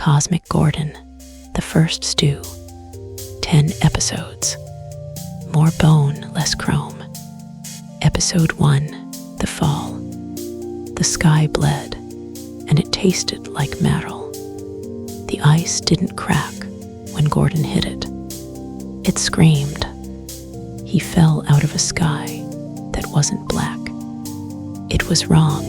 Cosmic Gordon, The First Stew, 10 episodes. More bone, less chrome. Episode 1, The Fall. The sky bled, and it tasted like marrow. The ice didn't crack when Gordon hit it. It screamed. He fell out of a sky that wasn't black. It was wrong,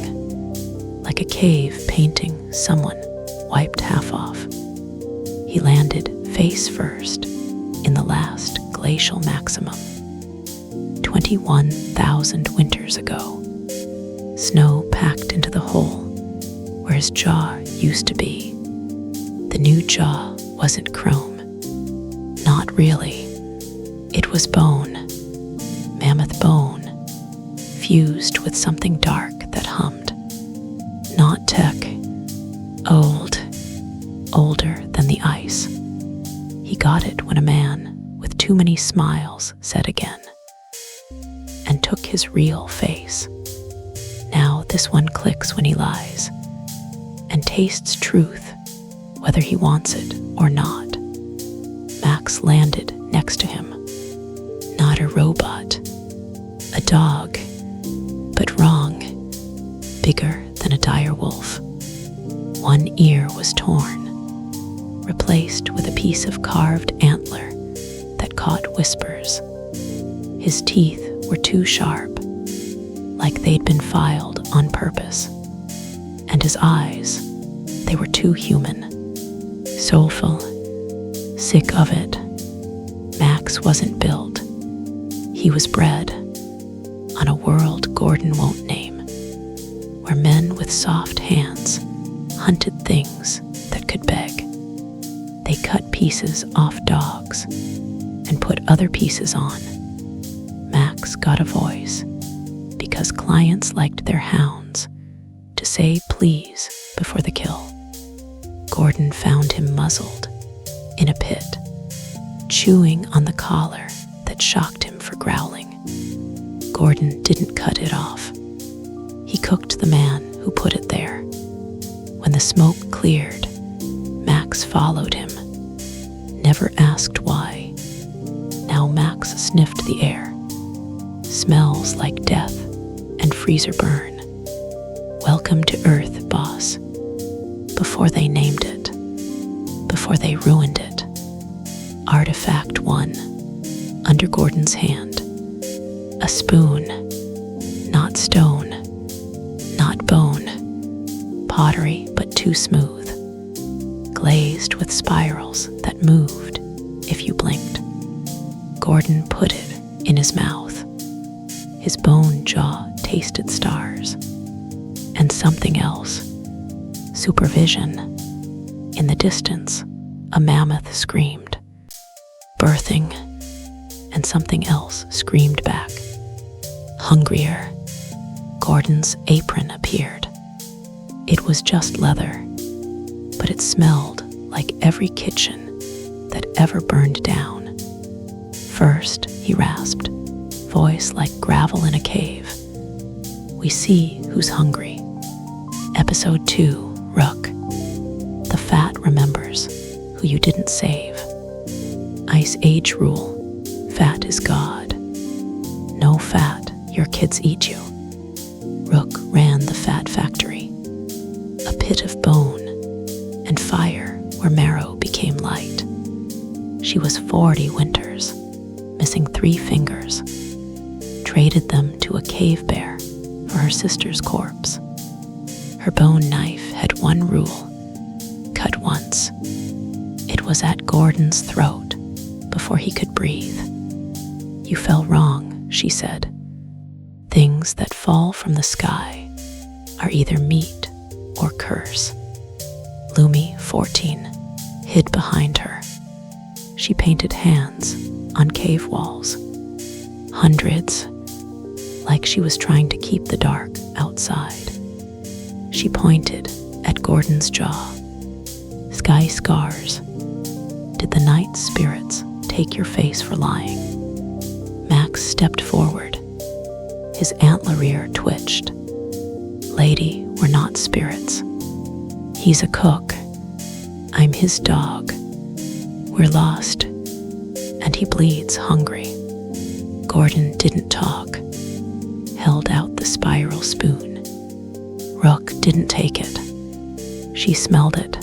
like a cave painting someone wiped half off. He landed face first in the last glacial maximum. 21,000 winters ago, snow packed into the hole where his jaw used to be. The new jaw wasn't chrome. Not really. It was bone. Mammoth bone, fused with something dark that hummed. Not tech. Old. Older than the ice. He got it when a man with too many smiles said again, and took his real face. Now this one clicks when he lies, and tastes truth, whether he wants it or not. Max landed next to him. Not a robot, a dog, but wrong, bigger than a dire wolf. One ear was torn, replaced with a piece of carved antler that caught whispers. His teeth were too sharp, like they'd been filed on purpose. And his eyes, they were too human, soulful, sick of it. Max wasn't built. He was bred on a world Gordon won't name, where men with soft hands hunted things that could beg. They cut pieces off dogs and put other pieces on. Max got a voice because clients liked their hounds to say please before the kill. Gordon found him muzzled in a pit, chewing on the collar that shocked him for growling. Gordon didn't cut it off. He cooked the man who put it there. When the smoke cleared, Max followed him, never asked why. Now Max sniffed the air. Smells like death and freezer burn. Welcome to Earth, boss. Before they named it, before they ruined it. Artifact 1, under Gordon's hand. A spoon, not stone, not bone. Pottery, but too smooth. Glazed with spirals that moved if you blinked. Gordon put it in his mouth. His bone jaw tasted stars. And something else. Supervision. In the distance, a mammoth screamed. Birthing. And something else screamed back. Hungrier. Gordon's apron appeared. It was just leather, but it smelled like every kitchen that ever burned down. First, he rasped, voice like gravel in a cave. We see who's hungry. Episode 2, Rook. The fat remembers who you didn't save. Ice Age rule. Fat is God. No fat, your kids eat you. Rook ran the fat factory. A pit of bone and fire where marrow became light. She was 40 winters, missing 3 fingers. Traded them to a cave bear for her sister's corpse. Her bone knife had one rule: cut once. It was at Gordon's throat before he could breathe. You fell wrong, she said. Things that fall from the sky are either meat or curse. Lumi, 14, hid behind her. She painted hands on cave walls. Hundreds, like she was trying to keep the dark outside. She pointed at Gordon's jaw. Sky scars. Did the night spirits take your face for lying? Max stepped forward. His antler ear twitched. Lady, we're not spirits. He's a cook, I'm his dog. We're lost, and he bleeds hungry. Gordon didn't talk, held out the spiral spoon. Rook didn't take it. She smelled it,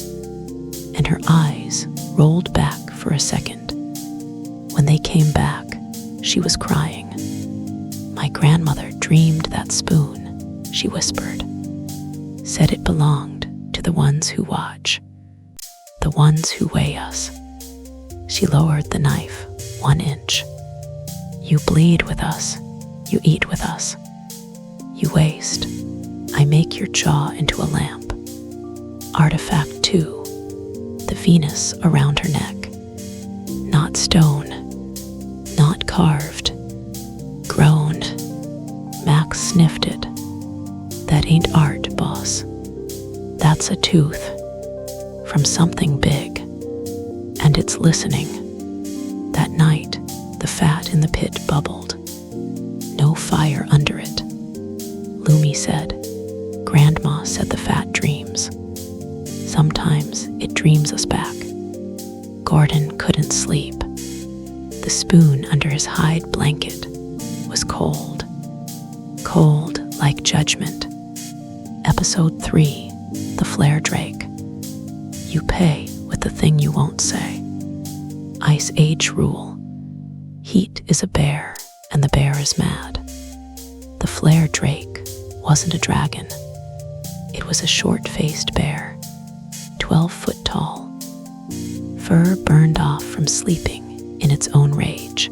and her eyes rolled back for a second. When they came back, she was crying. My grandmother dreamed that spoon, she whispered. Said it belonged to the ones who watch, the ones who weigh us. She lowered the knife 1 inch. You bleed with us, you eat with us. You waste. I make your jaw into a lamp. Artifact 2, the Venus around her neck. Not stone, not carved, groaned. Max sniffed it. That ain't art, boss. That's a tooth from something big, and it's listening. That night, the fat in the pit bubbled. No fire under it. Lumi said, Grandma said the fat dreams. Sometimes it dreams us back. Gordon couldn't sleep. The spoon under his hide blanket was cold. Cold like judgment. Episode 3, The Flare Drake. You pay with the thing you won't say. Ice Age rule. Heat is a bear, and the bear is mad. The flare drake wasn't a dragon. It was a short-faced bear, 12 foot tall. Fur burned off from sleeping in its own rage.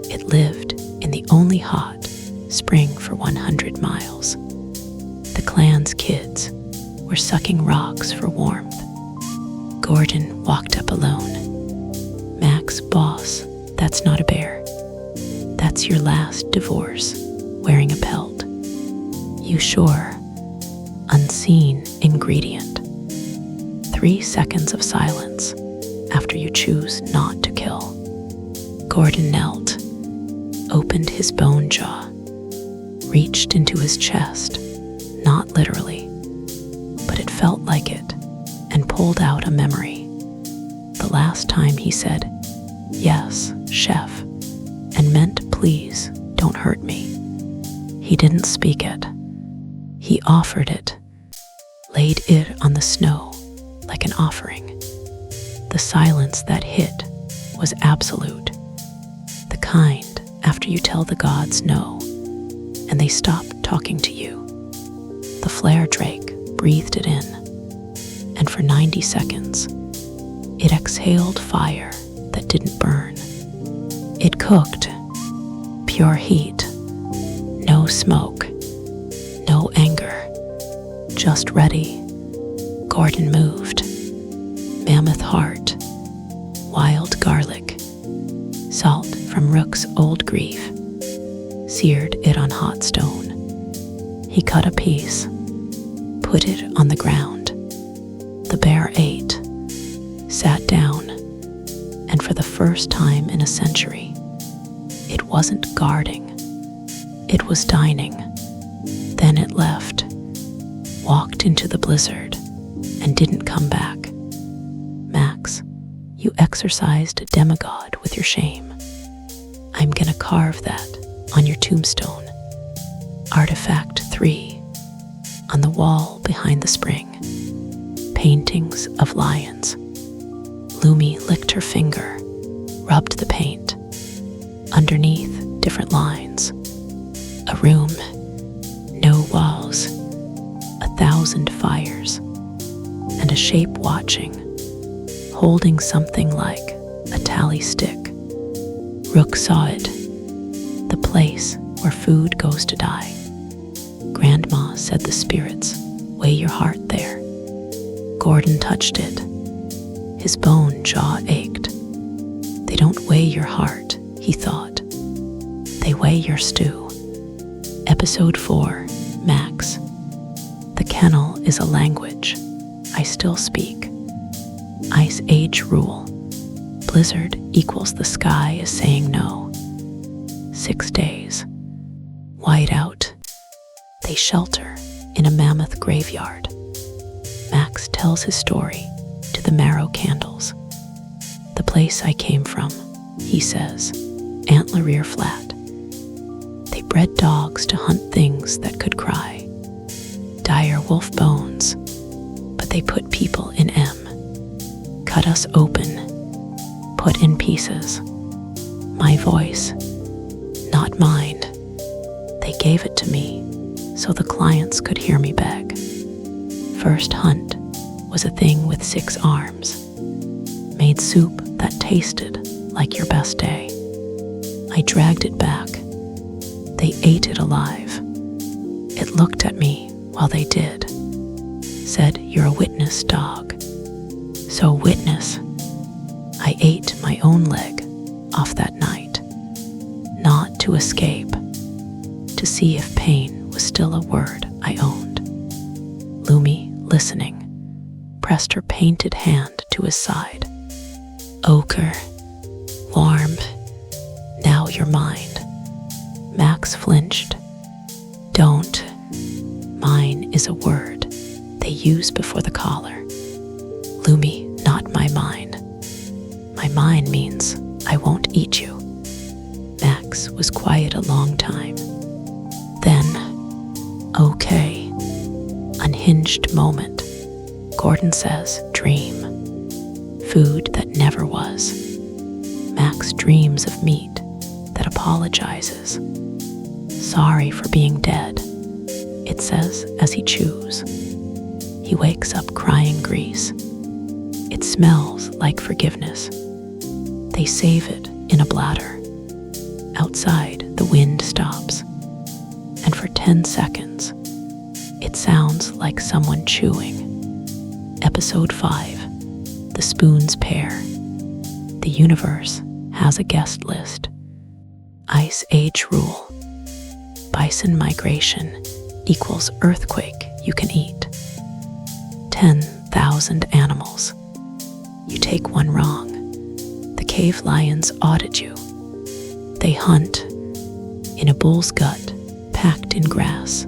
It lived in the only hot spring for 100 miles. The clan's kids were sucking rocks for warmth. Gordon walked up alone. Max, boss, that's not a bear. That's your last divorce, wearing a pelt. You sure? Unseen ingredient. 3 seconds of silence after you choose not to kill. Gordon knelt, opened his bone jaw, reached into his chest, not literally, but it felt like it, and pulled out a memory. The last time he said, "Yes, chef," and meant please don't hurt me. He didn't speak it. He offered it, laid it on the snow like an offering. The silence that hit was absolute, the kind after you tell the gods no, and they stop talking to you. The flare drake breathed it in, and for 90 seconds, it exhaled fire that didn't burn. It cooked, pure heat, no smoke, no anger, just ready. Gordon moved. Mammoth heart, wild garlic, salt from Rook's old grief, seared it on hot stone. He cut a piece, put it on the ground. The bear ate, sat down, and for the first time in a century, it wasn't guarding, it was dining. Then it left, walked into the blizzard, and didn't come back. Max, you exorcised a demigod with your shame. I'm gonna carve that on your tombstone. Artifact 3, on the wall behind the spring. Paintings of lions. Lumi licked her finger, rubbed the paint. Underneath, different lines. A room, no walls, 1,000 fires, and a shape watching, holding something like a tally stick. Rook saw it, the place where food goes to die. Grandma said the spirits weigh your heart there. Gordon touched it. His bone jaw ached. They don't weigh your heart, he thought. They weigh your stew. Episode 4, Max. The kennel is a language I still speak. Ice Age rule. Blizzard equals the sky is saying no. 6 days. Whiteout. They shelter in a mammoth graveyard. Max tells his story to the marrow candles. The place I came from, he says, Antler Rear Flat. They bred dogs to hunt things that could cry, dire wolf bones, but they put people in M, cut us open, put in pieces. My voice, not mine. They gave it to me so the clients could hear me beg. First hunt was a thing with 6 arms, made soup that tasted like your best day. I dragged it back. They ate it alive. It looked at me while they did, said, "You're a witness, dog." So witness, I ate my own leg off that night, not to escape, to see if pain was still a word I owned. Lumi, listening, pressed her painted hand to his side. Ochre, warm, now you're mine. Max flinched. Don't. Mine is a word they use before the collar. Lumi, not my mine. My mine means I won't eat you. Max was quiet a long time. Then, okay. Unhinged moment. Gordon says, dream. Food that never was. Max dreams of meat that apologizes. Sorry for being dead, it says as he chews. He wakes up crying grease. It smells like forgiveness. They save it in a bladder. Outside, the wind stops, and for 10 seconds, it sounds like someone chewing. Episode 5, The Spoons Pair. The universe has a guest list. Ice Age rule. Bison migration equals earthquake you can eat. 10,000 animals. You take one wrong. The cave lions audit you. They hunt in a bull's gut packed in grass,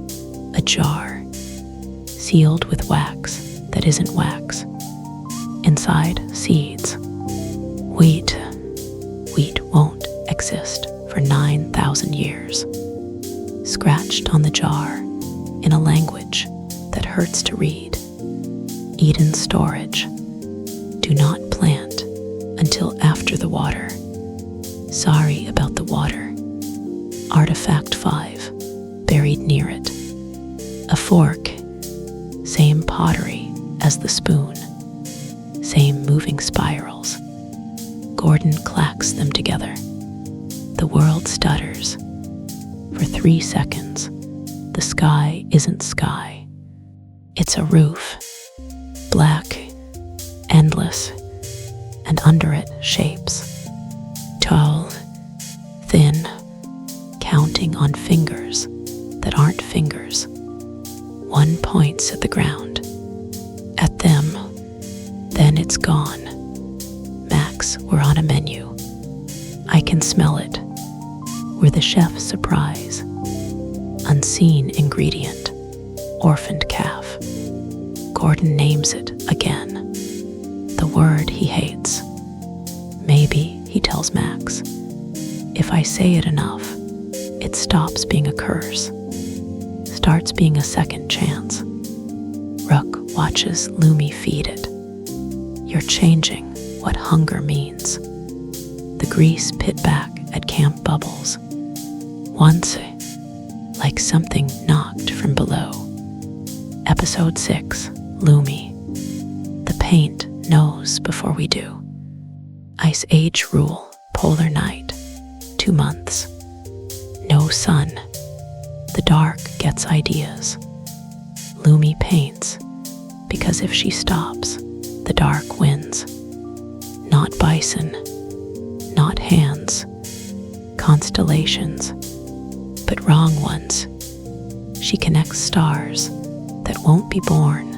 a jar, sealed with wax that isn't wax. Inside, seeds. Wheat won't exist for 9,000 years. Scratched on the jar in a language that hurts to read. Eden storage. Do not plant until after the water. Sorry about the water. Artifact 5, buried near it. A fork. Same pottery as the spoon. Same moving spirals. Gordon clacks them together. The world stutters. For 3 seconds, the sky isn't sky. It's a roof. Black, endless, and under it shapes. Tall, thin, counting on fingers that aren't fingers. One points at the ground. At them, then it's gone. Max, we're on a menu. I can smell it. We're the chef's surprise. Unseen ingredient. Orphaned calf. Gordon names it again. The word he hates. Maybe, he tells Max, if I say it enough, it stops being a curse. Starts being a second chance. Rook watches Lumi feed it. You're changing what hunger means. The grease pit back at Camp Bubbles. Once, like something knocked from below. Episode 6, Lumi. The paint knows before we do. Ice Age rule, polar night, 2 months. No sun. The dark gets ideas. Lumi paints, because if she stops, the dark wins. Not bison, not hands, constellations, but wrong ones. She connects stars that won't be born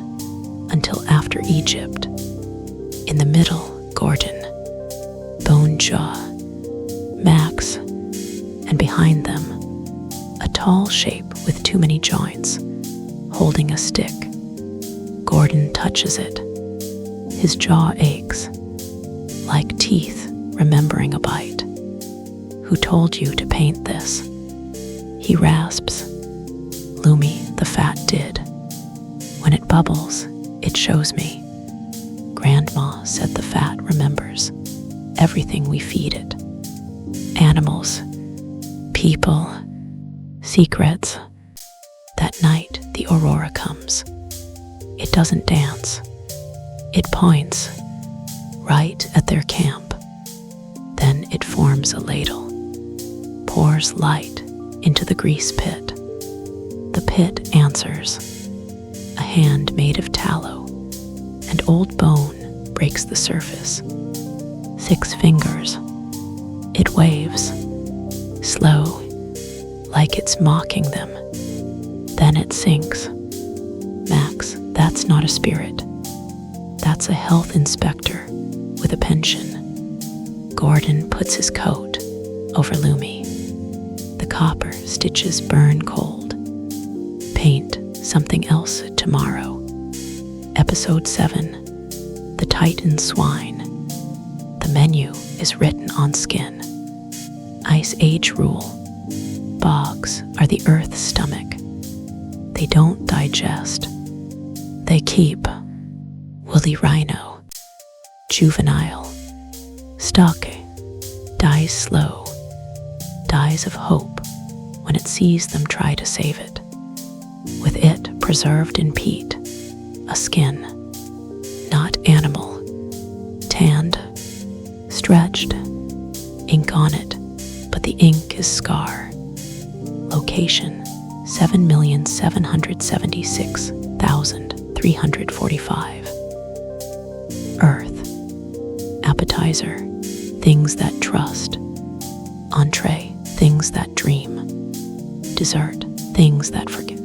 until after Egypt. In the middle, Gordon, Bone Jaw, Max, and behind them, a tall shape with too many joints, holding a stick. Gordon touches it. His jaw aches, like teeth remembering a bite. Who told you to paint this? He rasps. Lumi, the fat, did. When it bubbles, it shows me. Grandma said the fat remembers everything we feed it. Animals, people, secrets. That night, the aurora comes. It doesn't dance. It points right at their camp. Then it forms a ladle, pours light into the grease pit. The pit answers. A hand made of tallow and old bone breaks the surface. 6 fingers. It waves, slow, like it's mocking them. Then it sinks. Max, that's not a spirit. That's a health inspector with a pension. Gordon puts his coat over Lumi. The copper stitches burn cold. Paint something else tomorrow. Episode 7, The Titan Swine. The menu is written on skin. Ice Age rule. Bogs are the Earth's stomach. They don't digest. They keep. Woolly rhino. Juvenile. Stock. Dies slow. Dies of hope when it sees them try to save it. With it preserved in peat. A skin. Not animal. Tanned. Stretched. Ink on it, but the ink is scar. Location 7,776,345. Earth. Appetizer, things that trust. Entree, things that dream. Dessert, things that forget.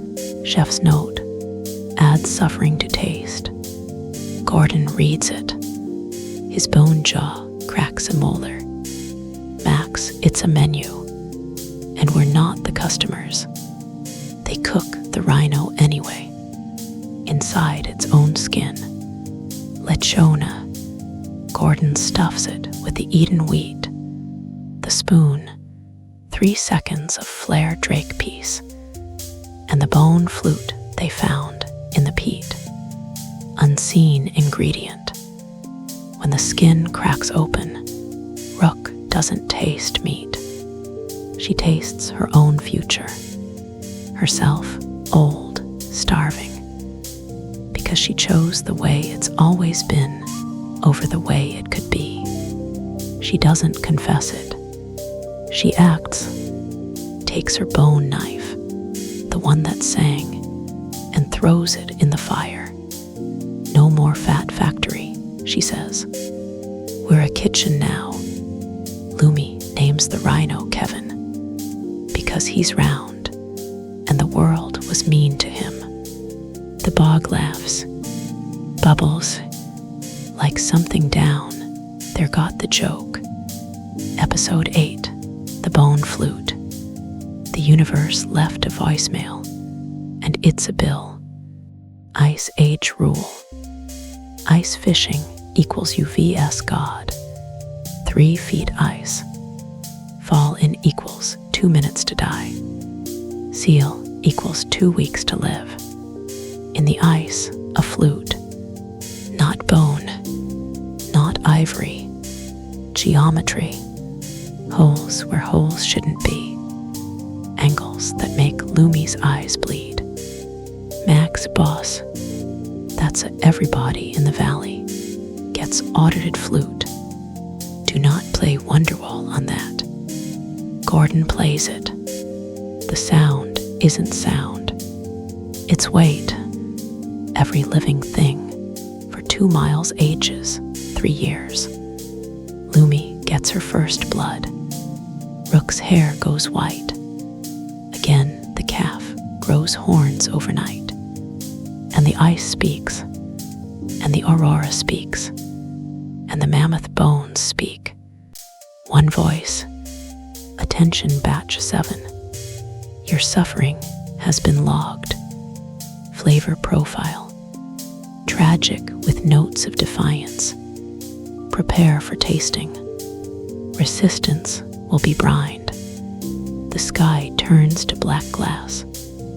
Chef's note, adds suffering to taste. Gordon reads it. His bone jaw cracks a molar. Max, it's a menu. And we're not the customers. They cook the rhino anyway, inside its own skin. Lechona. Gordon stuffs it with the eaten wheat. The spoon. 3 seconds of flare drake piece. And the bone flute they found in the peat. Unseen ingredient. When the skin cracks open, Rook doesn't taste meat. She tastes her own future. Herself, old, starving. Because she chose the way it's always been over the way it could be. She doesn't confess it. She acts, takes her bone knife, the one that sang, and throws it in the fire. No more fat factory, she says. We're a kitchen now. Lumi names the rhino Kevin because he's round and the world was mean to him. The bog laughs, bubbles, like something down. There got the joke. Episode 8, The Bone Flute. The universe left a voicemail, and it's a bill. Ice Age rule. Ice fishing equals UVS God. 3 feet ice. Fall in equals 2 minutes to die. Seal equals 2 weeks to live. In the ice, a flute. Not bone, not ivory. Geometry. Holes where holes shouldn't be. Angles that make Lumi's eyes bleed. Max boss. That's everybody in the valley. Gets audited flute. Do not play Wonderwall on that. Gordon plays it. The sound isn't sound. It's weight. Every living thing. For 2 miles ages, 3 years. Lumi gets her first blood. Rook's hair goes white. Again, the calf grows horns overnight. And the ice speaks. And the aurora speaks. And the mammoth bones speak. One voice. Attention batch 7. Your suffering has been logged. Flavor profile. tragic with notes of defiance. Prepare for tasting. Resistance will be brined. The sky turns to black glass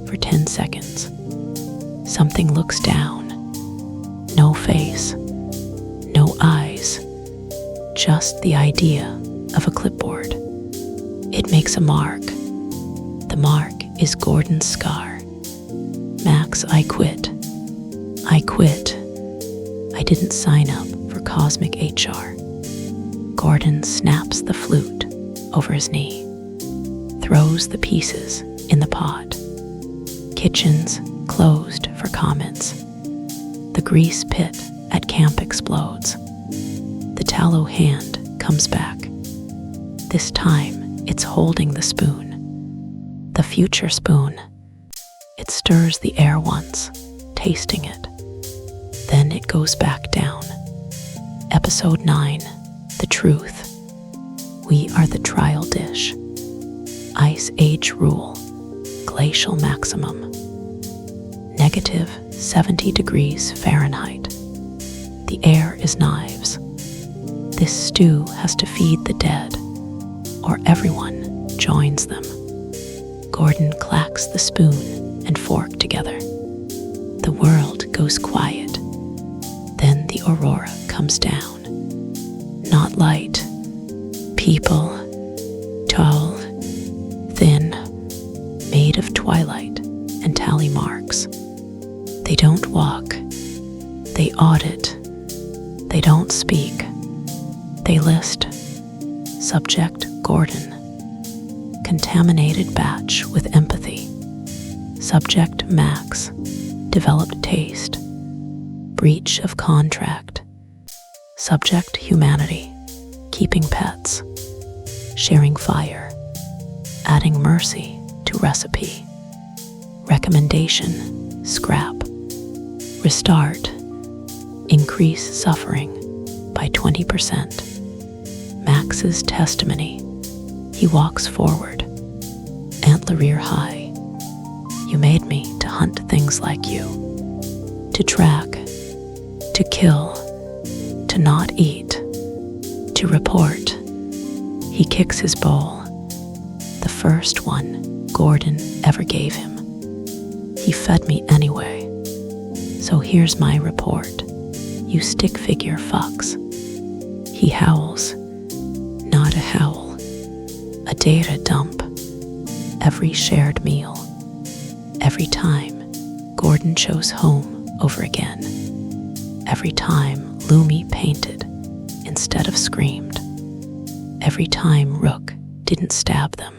for 10 seconds. Something looks down. No face, no eyes, just the idea of a clipboard. It makes a mark. The mark is Gordon's scar. Max, I quit. I quit. I didn't sign up for cosmic HR. Gordon snaps the flute over his knee, throws the pieces in the pot. Kitchens closed for comments. The grease pit at camp explodes. The tallow hand comes back. This time it's holding the spoon. The future spoon. It stirs the air once, tasting it. Then it goes back down. Episode 9, The Truth. We are the trial dish. Ice Age rule. Glacial maximum. Negative 70 degrees Fahrenheit. The air is knives. This stew has to feed the dead, or everyone joins them. Gordon clacks the spoon and fork together. The world goes quiet. Then the aurora comes down. Not light. People. Tall. Thin. Made of twilight and tally marks. They don't walk. They audit. They don't speak. They list. Subject Gordon. Contaminated batch with empathy. Subject Max. Developed taste. Breach of contract. Subject humanity. Keeping pets. Sharing fire. Adding mercy to recipe. Recommendation. Scrap. Restart. Increase suffering by 20%. Max's testimony. He walks forward. Antler rear high. You made me to hunt things like you. To track. To kill. To not eat. To report. He kicks his bowl. The first one Gordon ever gave him. He fed me anyway. So here's my report. You stick figure fucks. He howls. Not a howl. A data dump. Every shared meal. Every time Gordon chose home over again. Every time Lumi painted instead of screamed. Every time Rook didn't stab them.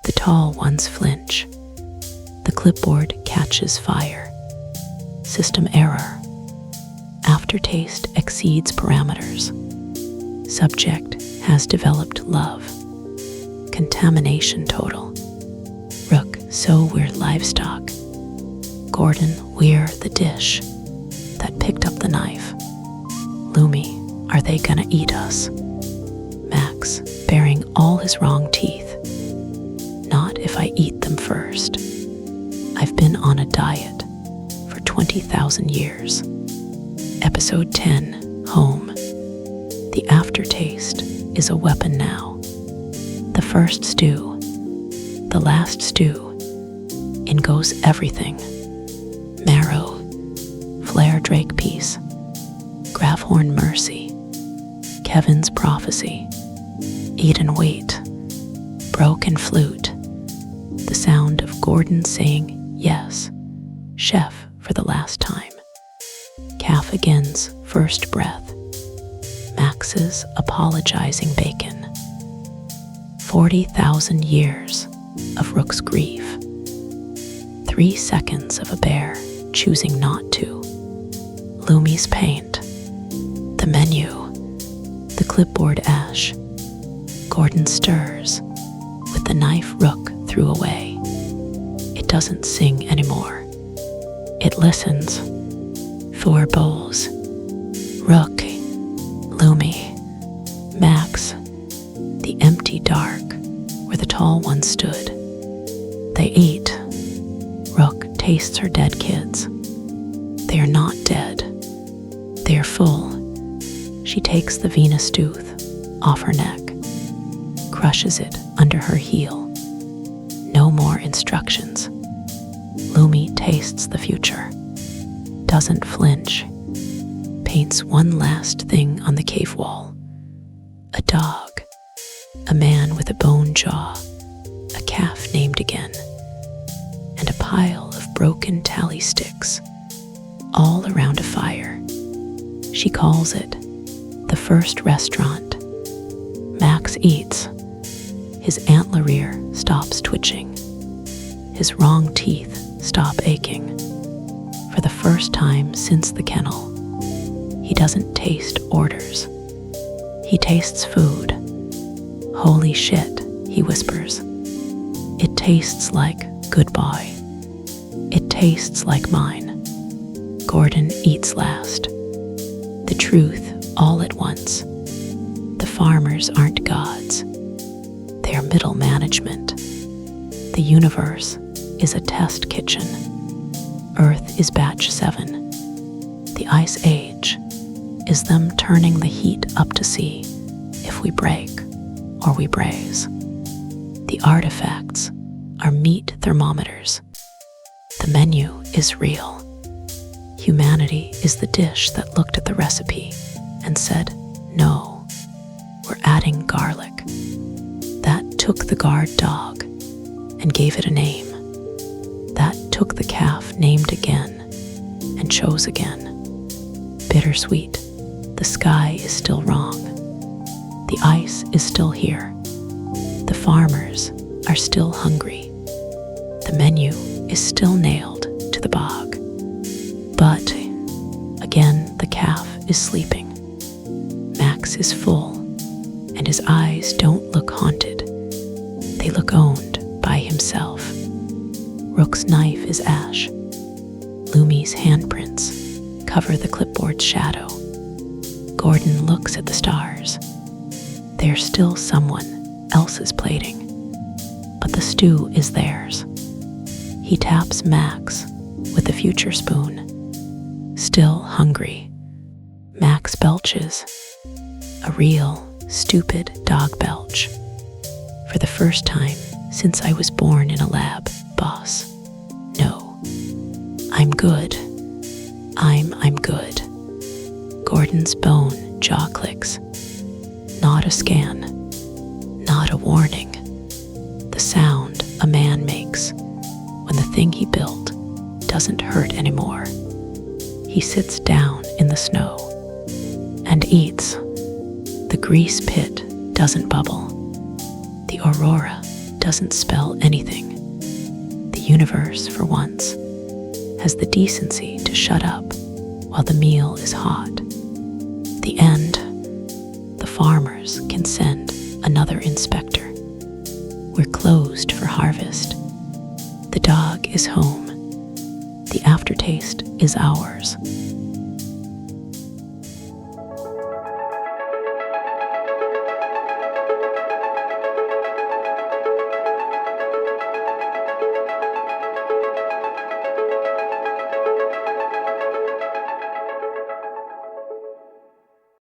The tall ones flinch. The clipboard catches fire. System error. Aftertaste exceeds parameters. Subject has developed love. Contamination total. Rook, so we're livestock. Gordon, we're the dish that picked up the knife. Lumi, are they gonna eat us? Max, baring all his wrong teeth. Not if I eat them first. I've been on a diet for 20,000 years. Episode 10, Home. The aftertaste is a weapon now. The first stew, the last stew. In goes everything. Marrow, flare drake piece, Gravhorn mercy, Kevin's prophecy, eat and wait, broken flute, the sound of Gordon saying yes, chef for the last time, Calf again's first breath, Max's apologizing bacon, 40,000 years of Rook's grief, 3 seconds of a bear choosing not to, Lumi's paint, the menu, the clipboard ash, Gordon stirs, with the knife Rook threw away. It doesn't sing anymore. It listens. 4 bowls. Rook, Lumi, Max, the empty dark where the tall one stood. They eat. Rook tastes her dead kids. They are not dead. They are full. She takes the Venus tooth off her neck, crushes it under her heel. No more instructions. Lumi tastes the future, doesn't flinch, paints one last thing on the cave wall. A dog, a man with a bone jaw, a calf named again, and a pile of broken tally sticks, all around a fire. She calls it the first restaurant. Max eats. His antler ear stops twitching. His wrong teeth stop aching. For the first time since the kennel, he doesn't taste orders. He tastes food. Holy shit, he whispers. It tastes like goodbye. It tastes like mine. Gordon eats last. The truth all at once. The farmers aren't gods. They are middle management. The universe is a test kitchen. Earth is batch 7. The ice age is them turning the heat up to see if we break or we braise. The artifacts are meat thermometers. The menu is real. Humanity is the dish that looked at the recipe and said, no, we're adding garlic. That took the guard dog and gave it a name. That took the calf named again and chose again. Bittersweet, the sky is still wrong. The ice is still here. The farmers are still hungry. The menu is still nailed to the bog. But again, the calf is sleeping. Max is full, and his eyes don't look haunted. They look owned by himself. Rook's knife is ash. Lumi's handprints cover the clipboard's shadow. Gordon looks at the stars. They're still someone else's plating, but the stew is theirs. He taps Max with the future spoon. Still hungry, Max belches. A real, stupid dog belch. For the first time since I was born in a lab, boss. No. I'm good. I'm good. Gordon's bone jaw clicks. Not a scan. Not a warning. The sound a man makes when the thing he built doesn't hurt anymore. He sits down in the snow and eats. The grease pit doesn't bubble. The aurora doesn't spell anything. The universe, for once, has the decency to shut up while the meal is hot. The end. The farmers can send another inspector. We're closed for harvest. The dog is home. The aftertaste is ours.